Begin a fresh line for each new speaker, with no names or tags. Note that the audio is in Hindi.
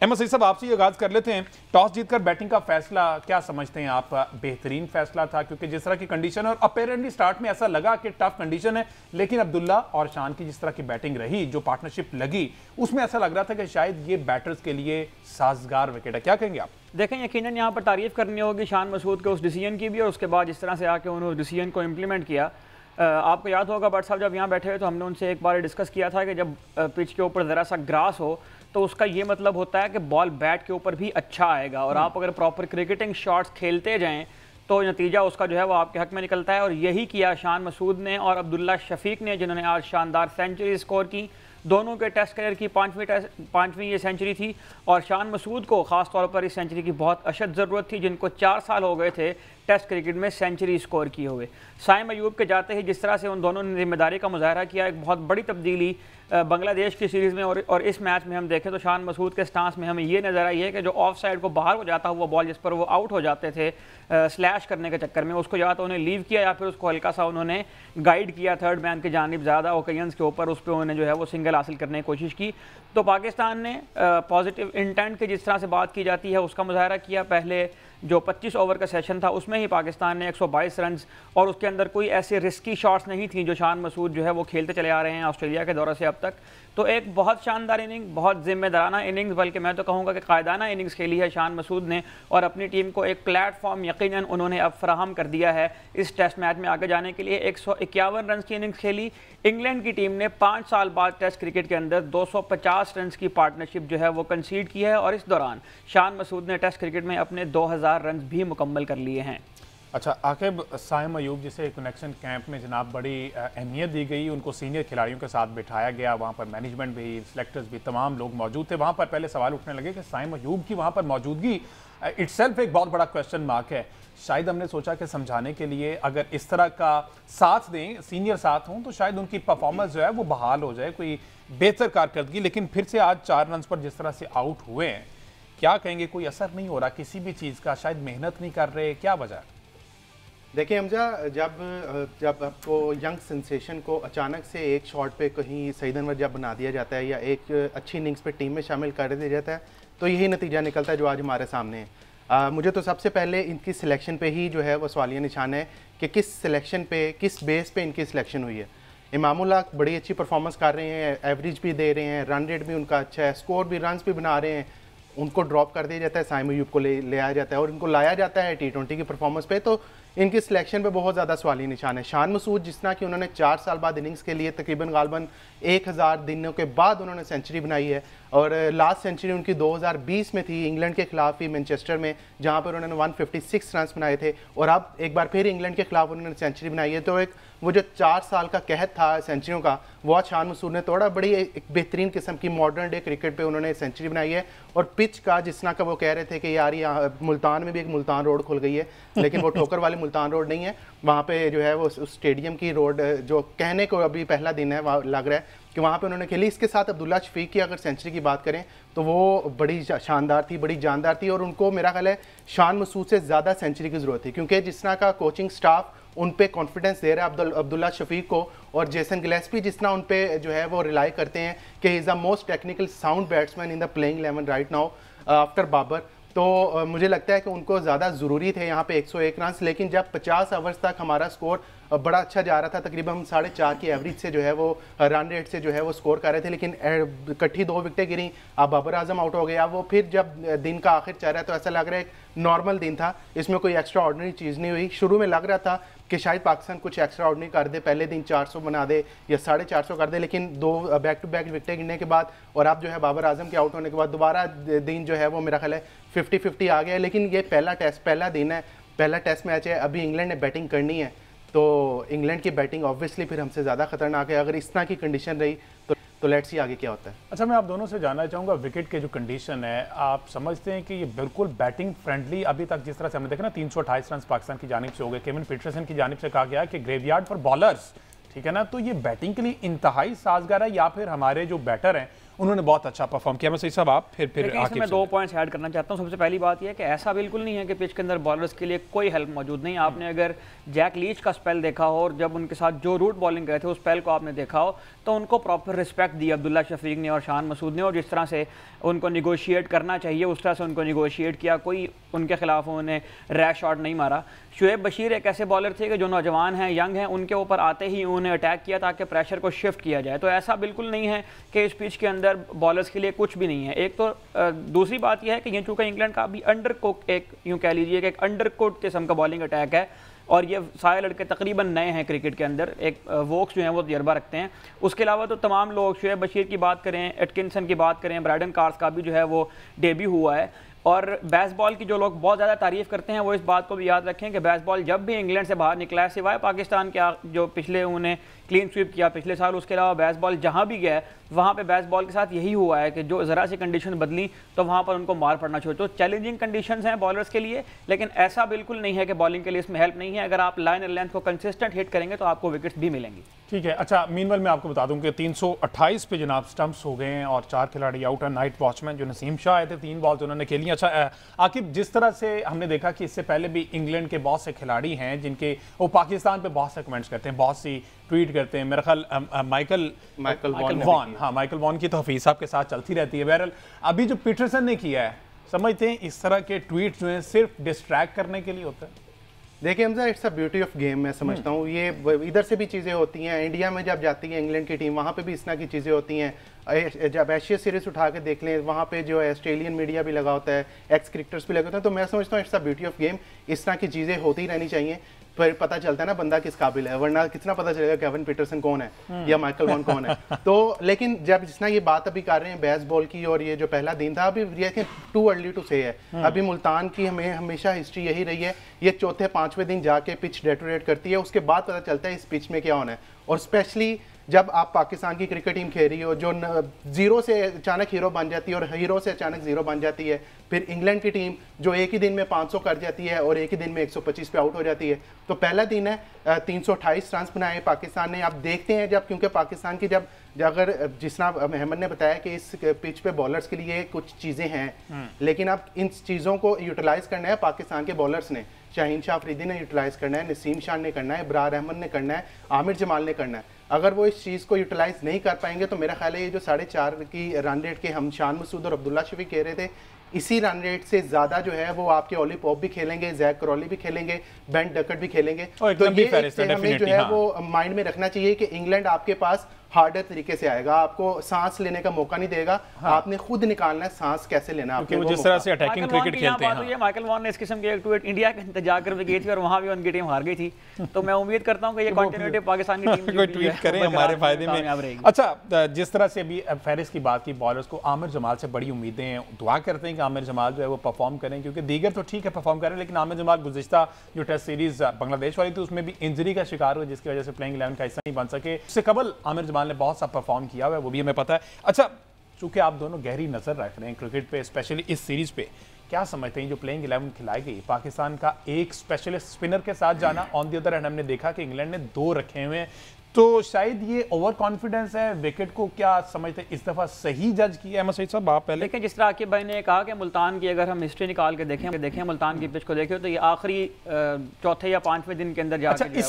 अहमद सईद साहब, आपसे ये आगाज कर लेते हैं। टॉस जीतकर बैटिंग का फैसला क्या समझते हैं आप? बेहतरीन फैसला था क्योंकि जिस तरह की कंडीशन है, और अपेरेंटली स्टार्ट में ऐसा लगा कि टफ कंडीशन है, लेकिन अब्दुल्ला और शान की जिस तरह की बैटिंग रही, जो पार्टनरशिप लगी, उसमें ऐसा लग रहा था कि शायद ये बैटर्स के लिए साजगार विकेट है। क्या कहेंगे आप?
देखें, यकीनन यहाँ पर तारीफ़ करनी होगी शान मसूद के उस डिसीजन की भी, और उसके बाद जिस तरह से आके उन्होंने उस डिसीजन को इम्प्लीमेंट किया। आपको याद होगा बट साहब, जब यहाँ बैठे हुए तो हमने उनसे एक बार डिस्कस किया था कि जब पिच के ऊपर ज़रा सा ग्रास हो तो उसका ये मतलब होता है कि बॉल बैट के ऊपर भी अच्छा आएगा, और आप अगर प्रॉपर क्रिकेटिंग शॉट्स खेलते जाएं तो नतीजा उसका जो है वो आपके हक में निकलता है। और यही किया शान मसूद ने और अब्दुल्ला शफीक ने, जिन्होंने आज शानदार सेंचुरी स्कोर की। दोनों के टेस्ट करियर की पाँचवीं ये सेंचुरी थी, और शान मसूद को ख़ास तौर पर इस सेंचुरी की बहुत अशद ज़रूरत थी, जिनको 4 साल हो गए थे टेस्ट क्रिकेट में सेंचुरी स्कोर किए हुए। साइम अयूब के जाते ही जिस तरह से उन दोनों ने जिम्मेदारी का मुजाहरा किया, एक बहुत बड़ी तब्दीली बांग्लादेश की सीरीज़ में और इस मैच में हम देखें तो शान मसूद के स्टांस में हमें ये नज़र आई है कि जो ऑफ साइड को बाहर हो जाता हुआ बॉल जिस पर वो आउट हो जाते थे स्लैश करने के चक्कर में, उसको या तो उन्हें लीव किया या फिर उसको हल्का सा उन्होंने गाइड किया थर्ड मैन की जानिब ज़्यादा ओकेजन्स के ऊपर, उस पर उन्होंने जो है वो सिंगल हासिल करने की कोशिश की। तो पाकिस्तान ने पॉजिटिव इंटेंट की जिस तरह से बात की जाती है उसका मुजाहरा किया। पहले जो 25 ओवर का सेशन था उसमें ही पाकिस्तान ने 122 रन, और उसके अंदर कोई ऐसे रिस्की शॉट्स नहीं थी जो शान मसूद जो है वो खेलते चले आ रहे हैं ऑस्ट्रेलिया के दौरे से अब तक। तो एक बहुत शानदार इनिंग, बहुत जिम्मेदाराना इनिंग्स, बल्कि मैं तो कहूँगा कि कायदाना इनिंग्स खेली है शान मसूद ने, और अपनी टीम को एक प्लेटफॉर्म यकीनन उन्होंने अब फराहम कर दिया है इस टेस्ट मैच में आगे जाने के लिए। 151 रन की इनिंग्स खेली। इंग्लैंड की टीम ने 5 साल बाद टेस्ट क्रिकेट के अंदर 250 रन की पार्टनरशिप जो है वो कंसीड की है, और इस दौरान शान मसूद ने टेस्ट क्रिकेट में अपने 2000 रन भी मुकम्मल कर लिए हैं।
अच्छा आकिब, साइम अयूब जिसे कनेक्शन कैंप में जनाब बड़ी अहमियत दी गई, उनको सीनियर खिलाड़ियों के साथ बिठाया गया, वहाँ पर मैनेजमेंट भी, सिलेक्टर्स भी, तमाम लोग मौजूद थे। वहाँ पर पहले सवाल उठने लगे कि साइम अयूब की वहाँ पर मौजूदगी इटसेल्फ एक बहुत बड़ा क्वेश्चन मार्क है। शायद हमने सोचा कि समझाने के लिए अगर इस तरह का साथ दें, सीनियर साथ हों, तो शायद उनकी परफॉर्मेंस जो है वो बहाल हो जाए, कोई बेहतर कारकर्दगी। लेकिन फिर से आज 4 रन पर जिस तरह से आउट हुए हैं, क्या कहेंगे, कोई असर नहीं हो रहा किसी भी चीज़ का? शायद मेहनत नहीं कर रहे, क्या वजह है?
देखिए हमजा, जब आपको यंग सेंसेशन को अचानक से एक शॉट पे कहीं सईद अनवर जब बना दिया जाता है या एक अच्छी इनिंग्स पे टीम में शामिल कर दिया जाता है, तो यही नतीजा निकलता है जो आज हमारे सामने है। मुझे तो सबसे पहले इनकी सिलेक्शन पे ही जो है वो सवालिया निशान है कि किस सिलेक्शन पे, किस बेस पे इनकी सिलेक्शन हुई है। इमामुल्लाह बड़ी अच्छी परफॉर्मेंस कर रहे हैं, एवरेज भी दे रहे हैं, रन रेट भी उनका अच्छा है, स्कोर भी, रन्स भी बना रहे हैं। उनको ड्रॉप कर दिया जाता है, साइम अयूब को ले आया जाता है और इनको लाया जाता है T20 की परफॉर्मेंस पे, तो इनकी सिलेक्शन पे बहुत ज़्यादा सवाली निशान है। शान मसूद जिस तरह कि उन्होंने 4 साल बाद इनिंग्स के लिए तकरीबन गालबन 1000 दिनों के बाद उन्होंने सेंचुरी बनाई है, और लास्ट सेंचुरी उनकी 2020 में थी इंग्लैंड के खिलाफ ही मैनचेस्टर में, जहाँ पर उन्होंने 156 रन बनाए थे, और अब एक बार फिर इंग्लैंड के खिलाफ उन्होंने सेंचुरी बनाई है। तो एक वो जो 4 साल का कहत था सेंचुरियों का, वो शान मसूद ने तोड़ा। बड़ी एक बेहतरीन किस्म की मॉडर्न डे क्रिकेट पे उन्होंने सेंचुरी बनाई है। और पिच का जिस तरह का वो कह रहे थे कि यार यहाँ मुल्तान में भी एक मुल्तान रोड खुल गई है, लेकिन वो ठोकर वाली मुल्तान रोड नहीं है, वहाँ पे जो है वो उस स्टेडियम की रोड, जो कहने को अभी पहला दिन है, वहाँ लग रहा है कि वहाँ पे उन्होंने खेली। इसके साथ अब्दुल्ला शफीक की अगर सेंचुरी की बात करें तो वो बड़ी शानदार थी, बड़ी जानदार थी, और उनको मेरा ख्याल है शान मसूद से ज़्यादा सेंचुरी की ज़रूरत थी, क्योंकि जिस तरह का कोचिंग स्टाफ उन पे कॉन्फिडेंस दे रहा है अब्दुल्ला शफीक को, और जेसन गिलेस्पी जिस तरह उन पे जो है वो रिलाई करते हैं कि he is the most technical sound batsman in the playing 11 right now after Babar, तो मुझे लगता है कि उनको ज़्यादा ज़रूरी थे यहाँ पे 101 रन। लेकिन जब 50 ओवर्स तक हमारा स्कोर बड़ा अच्छा जा रहा था, तकरीबन हम 4.5 की एवरेज से जो है वो रन रेट से जो है वो स्कोर कर रहे थे, लेकिन इकट्ठी 2 विकेटें गिरी, अब बाबर आजम आउट हो गया। वो फिर जब दिन का आखिर चल रहा है तो ऐसा लग रहा है एक नॉर्मल दिन था, इसमें कोई एक्स्ट्रा ऑर्डिनरी चीज़ नहीं हुई। शुरू में लग रहा था कि शायद पाकिस्तान कुछ एक्स्ट्रा ऑर्डिनरी कर दे, पहले दिन 400 बना दे या 450 कर दे, लेकिन 2 बैक टू बैक विकेटें गिरने के बाद और अब जो है बाबर आजम के आउट होने के बाद दोबारा दिन जो है वो मेरा ख्याल है 50-50 आ गया है। लेकिन ये पहला दिन है, पहला टेस्ट मैच है, अभी इंग्लैंड ने बैटिंग करनी है, तो इंग्लैंड की बैटिंग ऑब्वियसली फिर हमसे ज़्यादा खतरनाक है। अगर इस तरह की कंडीशन रही तो लेट्स सी आगे क्या होता है।
अच्छा, मैं आप दोनों से जानना चाहूँगा, विकेट के जो कंडीशन है, आप समझते हैं कि ये बिल्कुल बैटिंग फ्रेंडली अभी तक जिस तरह से हमने देखा ना, 328 रन पाकिस्तान की जानिब से हो गए, केविन पीटरसन की जानिब से कहा गया कि ग्रेवयार्ड फॉर बॉलर्स, ठीक है ना, तो ये बैटिंग के लिए इंतहाई साजगार है, या फिर हमारे जो बैटर हैं उन्होंने बहुत अच्छा परफॉर्म किया। मैं सही साहब आप फिर
आके मैं 2 पॉइंट्स ऐड करना चाहता हूँ। सबसे पहली बात यह है कि ऐसा बिल्कुल नहीं है कि पिच के अंदर बॉलर्स के लिए कोई हेल्प मौजूद नहीं। आपने अगर जैक लीच का स्पेल देखा हो और जब उनके साथ जो रूट बॉलिंग गए थे उस स्पेल को आपने देखा हो तो उनको प्रॉपर रिस्पेक्ट दी अब्दुल्ला शफीक ने और शान मसूद ने, और जिस तरह से उनको निगोशिएट करना चाहिए उस तरह से उनको निगोशिएट किया। कोई उनके खिलाफ उन्होंने रैश शॉट नहीं मारा। शुएब बशीर एक ऐसे बॉलर थे कि जो नौजवान हैं, यंग हैं, उनके ऊपर आते ही उन्होंने अटैक किया ताकि प्रेशर को शिफ्ट किया जाए। तो ऐसा बिल्कुल नहीं है कि इस पिच के अंदर बॉलर्स के लिए कुछ भी नहीं है। एक तो दूसरी बात यह है कि ये चूँकि इंग्लैंड का भी अंडर कुक, एक यूँ कह लीजिए कि एक अंडर कुक किस्म का बॉलिंग अटैक है, और ये सारे लड़के तकरीबन नए हैं क्रिकेट के अंदर। एक वोक्स जो हैं वो तजर्बा रखते हैं। उसके अलावा तो तमाम लोग, शुएब बशीर की बात करें, एटकिंसन की बात करें, ब्रायडन कार्स का भी जो है वो डेब्यू हुआ है। और बेसबॉल की जो लोग बहुत ज़्यादा तारीफ़ करते हैं वो इस बात को भी याद रखें कि बेसबॉल जब भी इंग्लैंड से बाहर निकला है, सिवाय पाकिस्तान के जो पिछले उन्हें क्लीन स्वीप किया पिछले साल, उसके अलावा बेसबॉल जहाँ भी गया है वहाँ पे बेसबॉल के साथ यही हुआ है कि जो ज़रा सी कंडीशन बदली तो वहाँ पर उनको मार पड़ना चाहिए। तो चैलेंजिंग कंडीशंस हैं बॉलर्स के लिए, लेकिन ऐसा बिल्कुल नहीं है कि बॉलिंग के लिए इसमें हेल्प नहीं है। अगर आप लाइन और लेंथ को कंसिस्टेंट हिट करेंगे तो आपको विकेट्स भी मिलेंगी।
ठीक है। अच्छा, मीनवेल मैं आपको बता दूं कि 328 पे जनाब स्टंप्स हो गए हैं और 4 खिलाड़ी आउट है। नाइट वॉचमैन जो नसीम शाह आए थे, 3 बॉल्स उन्होंने खेली। अच्छा आकिब, जिस तरह से हमने देखा कि इससे पहले भी इंग्लैंड के बहुत से खिलाड़ी हैं जिनके वो पाकिस्तान पे बहुत से कमेंट्स करते हैं, बहुत सी ट्वीट करते हैं। मेरा ख्याल माइकल वॉन, हाँ माइकल वॉन की तो हफीज साहब के साथ चलती रहती है। बहरहाल अभी जो पीटरसन ने किया है, समझते हैं इस तरह के ट्वीट जो हैं सिर्फ डिस्ट्रैक्ट करने के लिए होता है?
देखिए Hamza, it's a beauty of game. मैं समझता हूँ ये इधर से भी चीज़ें होती हैं। इंडिया में जब जाती है इंग्लैंड की टीम, वहाँ पे भी इस तरह की चीज़ें होती हैं। जब एशिया सीरीज उठा के देख लें, वहाँ पे जो है ऑस्ट्रेलियन मीडिया भी लगा होता है, एक्स क्रिकेटर्स भी लगे होते हैं। तो मैं समझता हूँ it's a beauty of game. इस तरह की चीज़ें होती रहनी चाहिए, फिर पता चलता है ना बंदा किस काबिल है, वरना कितना पता चलेगा केविन पीटरसन कौन है या माइकल वॉन कौन है। तो लेकिन जब जितना ये बात अभी कर रहे हैं बेसबॉल की, और ये जो पहला दिन था, अभी टू अर्ली टू से है। अभी मुल्तान की हमें हमेशा हिस्ट्री यही रही है, ये चौथे 5वें दिन जाके पिच डेटोरेट करती है, उसके बाद पता चलता है इस पिच में क्या होना है। और स्पेशली जब आप पाकिस्तान की क्रिकेट टीम खेल रही हो जो जीरो से अचानक हीरो बन जाती है और हीरो से अचानक जीरो बन जाती है, फिर इंग्लैंड की टीम जो एक ही दिन में 500 कर जाती है और एक ही दिन में 125 पे आउट हो जाती है। तो पहला दिन है, 328 रन बनाए पाकिस्तान ने। आप देखते हैं जब, क्योंकि पाकिस्तान की जब अगर जिस तरह अहमद ने बताया कि इस पिच पे बॉलर्स के लिए कुछ चीज़ें हैं, लेकिन अब इन चीज़ों को यूटिलाइज करना है पाकिस्तान के बॉलर्स ने। शाहीन शाह अफरीदी ने यूटिलाइज करना है, नसीम शाह ने करना है, इब्रार अहमद ने करना है, आमिर जमाल ने करना है। अगर वो इस चीज़ को यूटिलाइज नहीं कर पाएंगे तो मेरा ख्याल है ये जो 4.5 की रन रेट के हम शान मसूद और अब्दुल्ला शफीक कह रहे थे, इसी रन रेट से ज़्यादा जो है वो आपके ओली पॉप भी खेलेंगे, जैक क्रॉली भी खेलेंगे, बेन डकट भी खेलेंगे। तो ये हमें जो है वो माइंड में रखना चाहिए कि इंग्लैंड आपके पास हार्डर तरीके से आएगा, आपको सांस लेने का मौका नहीं देगा। आपने खुद निकालना है सांस कैसे लेना है,
वो जिस तरह से अटैकिंग क्रिकेट खेलते हैं।
माइकल वॉन ने इस किस्म के एक ट्वीट इंडिया के इंतजार कर गई थी और वहां भी उनकी टीम हार गई थी। तो मैं उम्मीद करता हूं कि ये कंटिन्यूटी पाकिस्तान की टीम
कोई ट्वीट करें हमारे फायदे में। अच्छा, जिस तरह से अभी फेरिस की बात की, बॉलर्स को आमिर जमाल से बड़ी उम्मीदें हैं। दुआ करते हैं कि आमिर जमाल जो है वो परफॉर्म करें, क्योंकि दीगर तो ठीक है परफॉर्म करें, लेकिन आमिर जमाल गुज़िश्ता जो टेस्ट सीरीज बांग्लादेश वाली थी उसमें भी इंजरी का शिकार हुआ, जिसकी वजह से प्लेइंग 11 का हिस्सा नहीं बन सके। उससे कबल आमिर जमाल ने बहुत सा परफॉर्म किया हुआ है, वो भी हमें पता है। अच्छा, चूंकि आप दोनों गहरी नजर रख रहे हैं क्रिकेट पे, स्पेशली इस सीरीज पे, क्या समझते हैं जो प्लेइंग 11 खिलाई गई, पाकिस्तान का एक स्पेशलिस्ट स्पिनर के साथ जाना, ऑन द अदर हैंड हमने देखा कि इंग्लैंड ने 2 रखे हुए हैं, तो शायद ये ओवर कॉन्फिडेंस है? विकेट को क्या समझते हैं इस दफा सही जज किया है? सईद साहब आप पहले
देखें, जिस तरह आकिब भाई ने कहा कि मुल्तान की अगर हम हिस्ट्री निकाल के देखें मुल्तान की पिच को देखें तो ये आखिरी चौथे या 5वें दिन के अंदर जाकर